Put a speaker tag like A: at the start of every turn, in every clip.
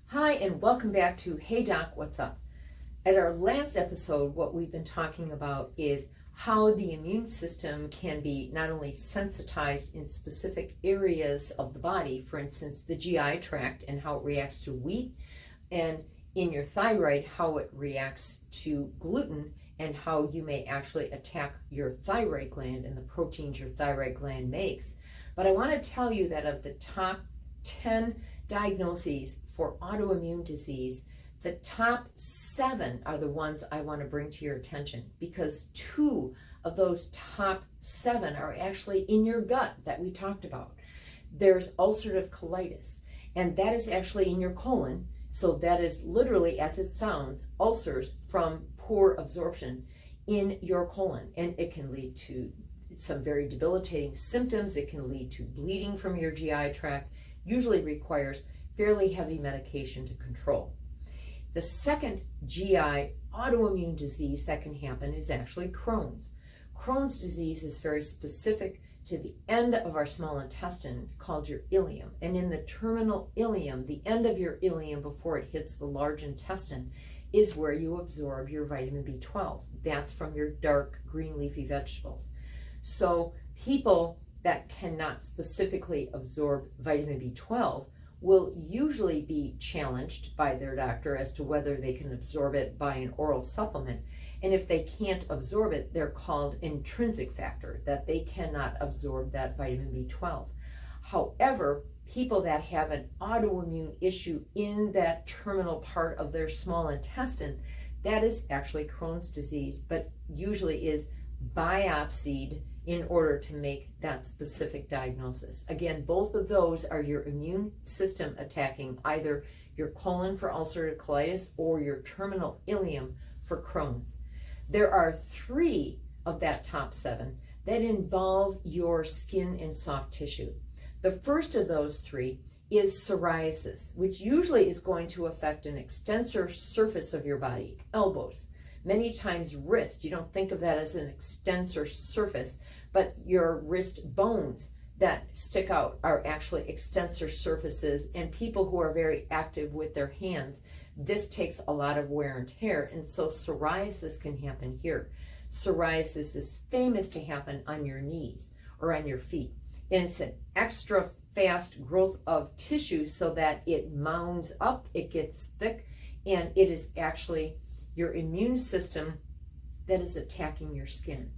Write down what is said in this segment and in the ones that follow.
A: Hi, and welcome back to Hey Doc, What's Up? At our last episode, what we've been talking about is how the immune system can be not only sensitized in specific areas of the body, for instance, the GI tract and how it reacts to wheat, and in your thyroid, how it reacts to gluten, and how you may actually attack your thyroid gland and the proteins your thyroid gland makes. But I want to tell you that of the top 10 diagnoses for autoimmune disease, the top 7 are the ones I want to bring to your attention, because 2 of those top 7 are actually in your gut that we talked about. There's ulcerative colitis, and that is actually in your colon. So that is literally, as it sounds, ulcers from poor absorption in your colon, and it can lead to some very debilitating symptoms. It can lead to bleeding from your GI tract, usually requires fairly heavy medication to control. The second GI autoimmune disease that can happen is actually Crohn's. Crohn's disease is very specific to the end of our small intestine called your ileum. And in the terminal ileum, the end of your ileum before it hits the large intestine, is where you absorb your vitamin B12. That's from your dark green leafy vegetables. So people that cannot specifically absorb vitamin B12 will usually be challenged by their doctor as to whether they can absorb it by an oral supplement. And if they can't absorb it, they're called intrinsic factor, that they cannot absorb that vitamin B12. However, people that have an autoimmune issue in that terminal part of their small intestine, that is actually Crohn's disease, but usually is biopsied in order to make that specific diagnosis. Again, both of those are your immune system attacking either your colon for ulcerative colitis or your terminal ileum for Crohn's. There are 3 of that top 7 that involve your skin and soft tissue. The first of those 3 is psoriasis, which usually is going to affect an extensor surface of your body, elbows, many times wrist. You don't think of that as an extensor surface, but your wrist bones that stick out are actually extensor surfaces. And people who are very active with their hands, this takes a lot of wear and tear. And so psoriasis can happen here. Psoriasis is famous to happen on your knees or on your feet. And it's an extra fast growth of tissue so that it mounds up, it gets thick, and it is actually your immune system that is attacking your skin.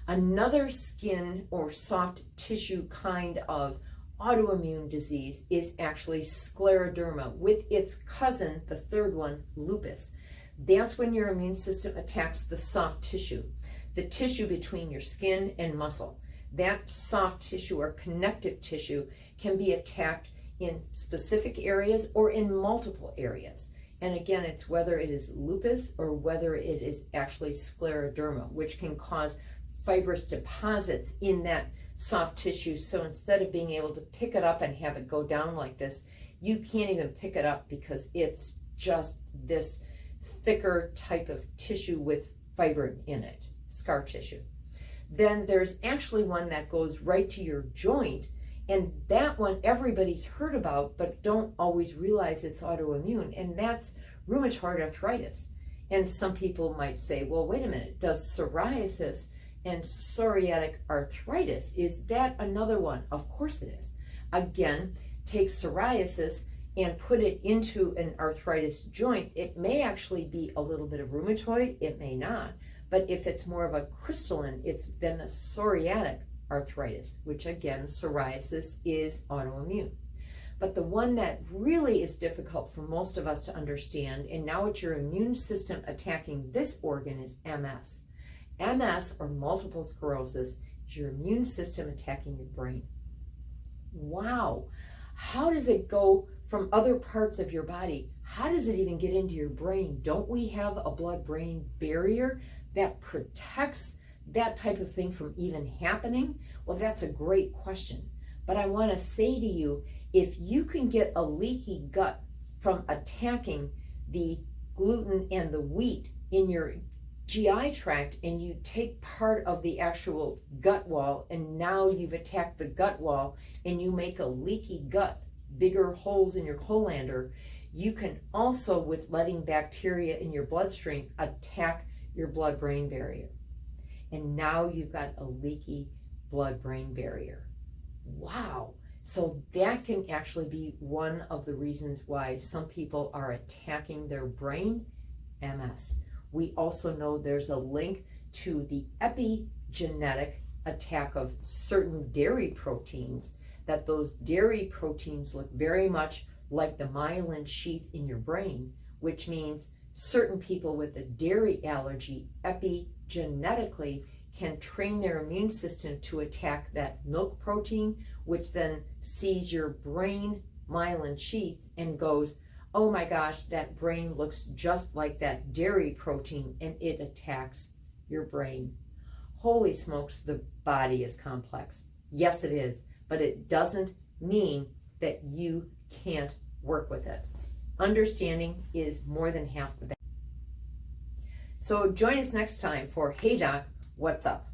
A: Another skin or soft tissue kind of autoimmune disease is actually scleroderma, with its cousin, the third one, lupus. That's when your immune system attacks the soft tissue, the tissue between your skin and muscle. That soft tissue or connective tissue can be attacked in specific areas or in multiple areas. And again, it's whether it is lupus or whether it is actually scleroderma, which can cause fibrous deposits in that soft tissue. So instead of being able to pick it up and have it go down like this, you can't even pick it up because it's just this thicker type of tissue with fibrin in it, scar tissue. Then there's actually one that goes right to your joint, and that one everybody's heard about but don't always realize it's autoimmune, and that's rheumatoid arthritis. And some people might say, well, wait a minute, does psoriasis and psoriatic arthritis, is that another one? Of course it is. Again, take psoriasis and put it into an arthritis joint. It may actually be a little bit of rheumatoid, it may not. But if it's more of a crystalline, it's then a psoriatic arthritis, which again, psoriasis is autoimmune. But the one that really is difficult for most of us to understand, and now it's your immune system attacking this organ, is MS. MS, or multiple sclerosis, is your immune system attacking your brain. Wow. How does it go from other parts of your body? How does it even get into your brain? Don't we have a blood-brain barrier that protects that type of thing from even happening? Well, that's a great question. But I want to say to you, if you can get a leaky gut from attacking the gluten and the wheat in your GI tract, and you take part of the actual gut wall, and now you've attacked the gut wall, and you make a leaky gut, bigger holes in your colander, you can also, with letting bacteria in your bloodstream, attack your blood-brain barrier. And now you've got a leaky blood-brain barrier. Wow. So that can actually be one of the reasons why some people are attacking their brain, MS. We also know there's a link to the epigenetic attack of certain dairy proteins, that those dairy proteins look very much like the myelin sheath in your brain, which means certain people with a dairy allergy epigenetically can train their immune system to attack that milk protein, which then sees your brain myelin sheath and goes, oh my gosh, that brain looks just like that dairy protein, and it attacks your brain. Holy smokes, the body is complex. Yes, it is, but it doesn't mean that you can't work with it. Understanding is more than half the battle. So join us next time for Hey Doc, What's Up?